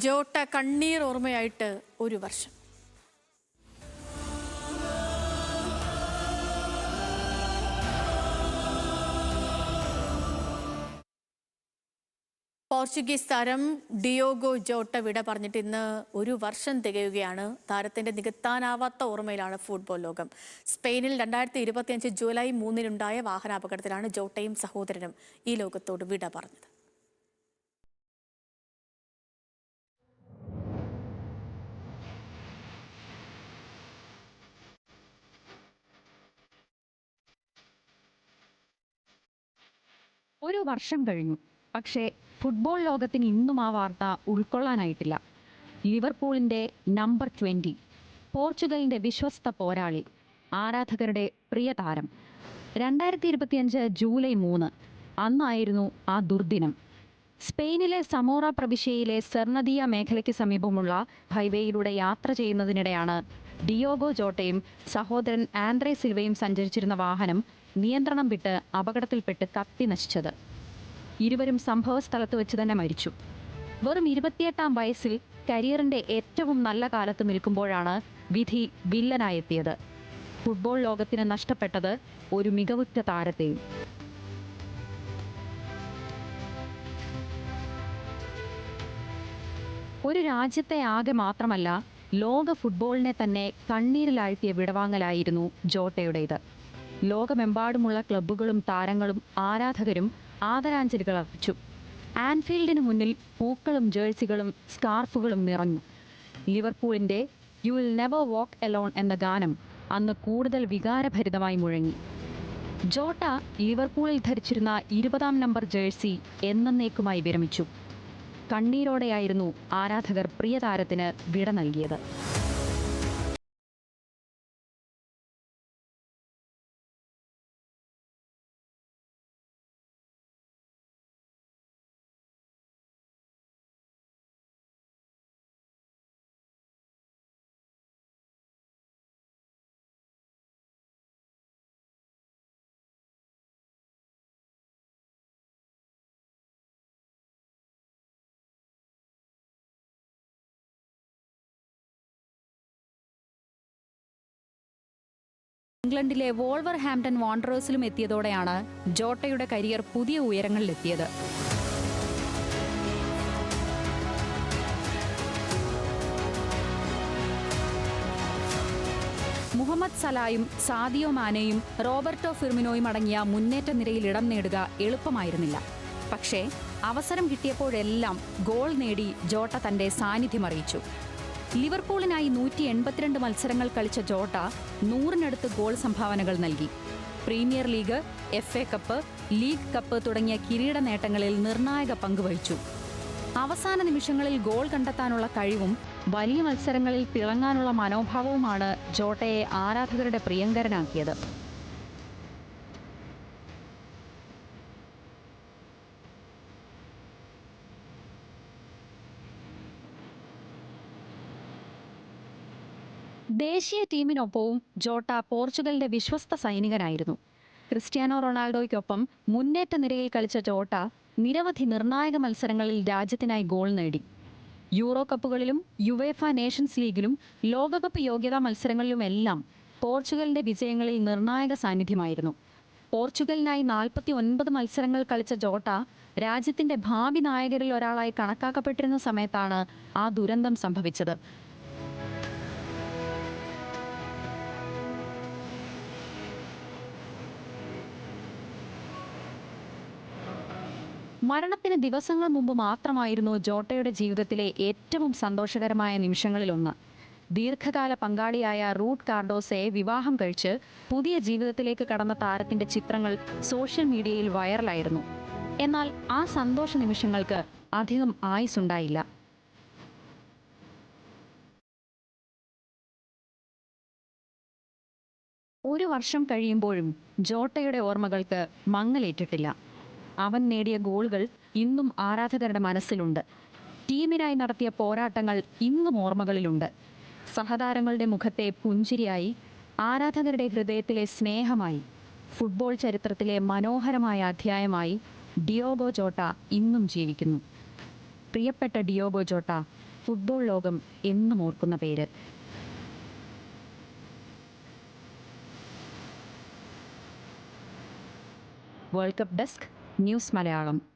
Jota കണ്ണീർ ഓർമ്മയായിട്ട് ഒരു വർഷം. പോർച്ചുഗീസ് താരം ഡിയോഗോ ജോട്ട വിട പറഞ്ഞിട്ട് ഇന്ന് ഒരു വർഷം തികയുകയാണ്. താരത്തിന്റെ നികത്താനാവാത്ത ഓർമ്മയിലാണ് ഫുട്ബോൾ ലോകം. സ്പെയിനിൽ 2025 ജൂലൈ 3-നുണ്ടായ വാഹനാപകടത്തിലാണ് ജോട്ടയും സഹോദരനും ഈ ലോകത്തോട് വിട പറഞ്ഞത്. ഒരു വർഷം കഴിഞ്ഞു. പക്ഷേ ഫുട്ബോൾ ലോകത്തിന് ഇന്നും ആ വാർത്ത ഉൾക്കൊള്ളാനായിട്ടില്ല. ലിവർപൂളിന്റെ നമ്പർ 20, പോർച്ചുഗലിന്റെ വിശ്വസ്ത പോരാളി, ആരാധകരുടെ പ്രിയ താരം. 2025 ജൂലൈ 3 അന്നായിരുന്നു ആ ദുർദിനം. സ്പെയിനിലെ സമോറ പ്രവിശ്യയിലെ സെർണദിയ മേഖലയ്ക്ക് സമീപമുള്ള ഹൈവേയിലൂടെ യാത്ര ചെയ്യുന്നതിനിടെയാണ് ഡിയോഗോ ജോട്ടയും സഹോദരൻ ആൻഡ്രേ സിൽവയും സഞ്ചരിച്ചിരുന്ന വാഹനം നിയന്ത്രണം വിട്ട് അപകടത്തിൽപ്പെട്ട് കത്തി നശിച്ചത്. ഇരുവരും സംഭവ സ്ഥലത്ത് വെച്ച് തന്നെ മരിച്ചു. വെറും 28-ാം വയസ്സിൽ കരിയറിന്റെ ഏറ്റവും നല്ല കാലത്ത് നിൽക്കുമ്പോഴാണ് വിധി വില്ലനായെത്തിയത്. ഫുട്ബോൾ ലോകത്തിന് നഷ്ടപ്പെട്ടത് ഒരു മികവുറ്റ താരത്തെയും. ഒരു രാജ്യത്തെ ആകെ മാത്രമല്ല, ലോക ഫുട്ബോളിനെ തന്നെ കണ്ണീരിലാഴ്ത്തിയ വിടവാങ്ങലായിരുന്നു ജോട്ടയുടേത്. ലോകമെമ്പാടുമുള്ള ക്ലബ്ബുകളും താരങ്ങളും ആരാധകരും ആദരാഞ്ജലികൾ അർപ്പിച്ചു. ആൻഫീൽഡിന് മുന്നിൽ പൂക്കളും ജേഴ്സികളും സ്കാർഫുകളും നിറഞ്ഞു. ലിവർപൂളിന്റെ you will never walk alone എന്ന ഗാനം അന്ന് കൂടുതൽ വികാരഭരിതമായി മുഴങ്ങി. ജോട്ട ലിവർപൂളിൽ ധരിച്ചിരുന്ന 20-ാം നമ്പർ ജേഴ്സി എന്നേക്കുമായി വിരമിച്ചു. കണ്ണീരോടെയായിരുന്നു ആരാധകർ പ്രിയ താരത്തിന് വിട നൽകിയത്. ഇംഗ്ലണ്ടിലെ വോൾവർഹാംപ്ടൺ വാണ്ടറേഴ്സിലും എത്തിയതോടെയാണ് ജോട്ടയുടെ കരിയർ പുതിയ ഉയരങ്ങളിലെത്തിയത്. മുഹമ്മദ് സലായും സാദിയോ മാനെയും റോബർട്ടോ ഫിർമിനോയും അടങ്ങിയ മുന്നേറ്റ നിരയിൽ ഇടം നേടുക എളുപ്പമായിരുന്നില്ല. പക്ഷേ അവസരം കിട്ടിയപ്പോഴെല്ലാം ഗോൾ നേടി ജോട്ട തന്റെ സാന്നിധ്യം അറിയിച്ചു. ലിവർപൂളിനായി 182 മത്സരങ്ങൾ കളിച്ച ജോട്ട 100-നടുത്ത് ഗോൾ സംഭാവനകൾ നൽകി. Premier league, FA cup, league cup തുടങ്ങിയ കിരീട നേട്ടങ്ങളിൽ നിർണായക പങ്കുവഹിച്ചു. അവസാന നിമിഷങ്ങളിൽ ഗോൾ കണ്ടെത്താനുള്ള കഴിവും വലിയ മത്സരങ്ങളിൽ തിളങ്ങാനുള്ള മനോഭാവവുമാണ് ജോട്ടയെ ആരാധകരുടെ പ്രിയങ്കരനാക്കിയത്. ദേശീയ ടീമിനൊപ്പവും ജോട്ട പോർച്ചുഗലിന്റെ വിശ്വസ്ത സൈനികനായിരുന്നു. ക്രിസ്ത്യാനോ റൊണാൾഡോയ്ക്കൊപ്പം മുന്നേറ്റ നിരയിൽ കളിച്ച ജോട്ട നിരവധി നിർണായക മത്സരങ്ങളിൽ രാജ്യത്തിനായി ഗോൾ നേടി. യൂറോ കപ്പുകളിലും യുവേഫ നേഷൻസ് ലീഗിലും ലോകകപ്പ് യോഗ്യതാ മത്സരങ്ങളിലുമെല്ലാം പോർച്ചുഗലിന്റെ വിജയങ്ങളിൽ നിർണായക സാന്നിധ്യമായിരുന്നു. പോർച്ചുഗലിനായി 49 മത്സരങ്ങൾ കളിച്ച ജോട്ട രാജ്യത്തിന്റെ ഭാവി നായകരിൽ ഒരാളായി കണക്കാക്കപ്പെട്ടിരുന്ന സമയത്താണ് ആ ദുരന്തം സംഭവിച്ചത്. മരണത്തിന് ദിവസങ്ങൾ മുമ്പ് മാത്രമായിരുന്നു ജോട്ടയുടെ ജീവിതത്തിലെ ഏറ്റവും സന്തോഷകരമായ നിമിഷങ്ങളിലൊന്ന്. ദീർഘകാല പങ്കാളിയായ റൂട്ട് കാർഡോസയെ വിവാഹം കഴിച്ച് പുതിയ ജീവിതത്തിലേക്ക് കടന്ന താരത്തിന്റെ ചിത്രങ്ങൾ സോഷ്യൽ മീഡിയയിൽ വൈറലായിരുന്നു. എന്നാൽ ആ സന്തോഷ നിമിഷങ്ങൾക്ക് അധികം ആയുസ്സുണ്ടായില്ല. ഒരു വർഷം കഴിയുമ്പോഴും ജോട്ടയുടെ ഓർമ്മകൾക്ക് മങ്ങലേറ്റിട്ടില്ല. അവൻ നേടിയ ഗോളുകൾ ഇന്നും ആരാധകരുടെ മനസ്സിലുണ്ട്. ടീമിനായി നടത്തിയ പോരാട്ടങ്ങൾ ഇന്നും ഓർമ്മകളിലുണ്ട്. സഹതാരങ്ങളുടെ മുഖത്തെ പുഞ്ചിരിയായി, ആരാധകരുടെ ഹൃദയത്തിലെ സ്നേഹമായി, ഫുട്ബോൾ ചരിത്രത്തിലെ മനോഹരമായ അധ്യായമായി ഡിയോഗോ ജോട്ട ഇന്നും ജീവിക്കുന്നു. പ്രിയപ്പെട്ട ഡിയോഗോ ജോട്ട ഫുട്ബോൾ ലോകം എന്നും ഓർക്കുന്ന പേര്. World cup desk, news Malayalam.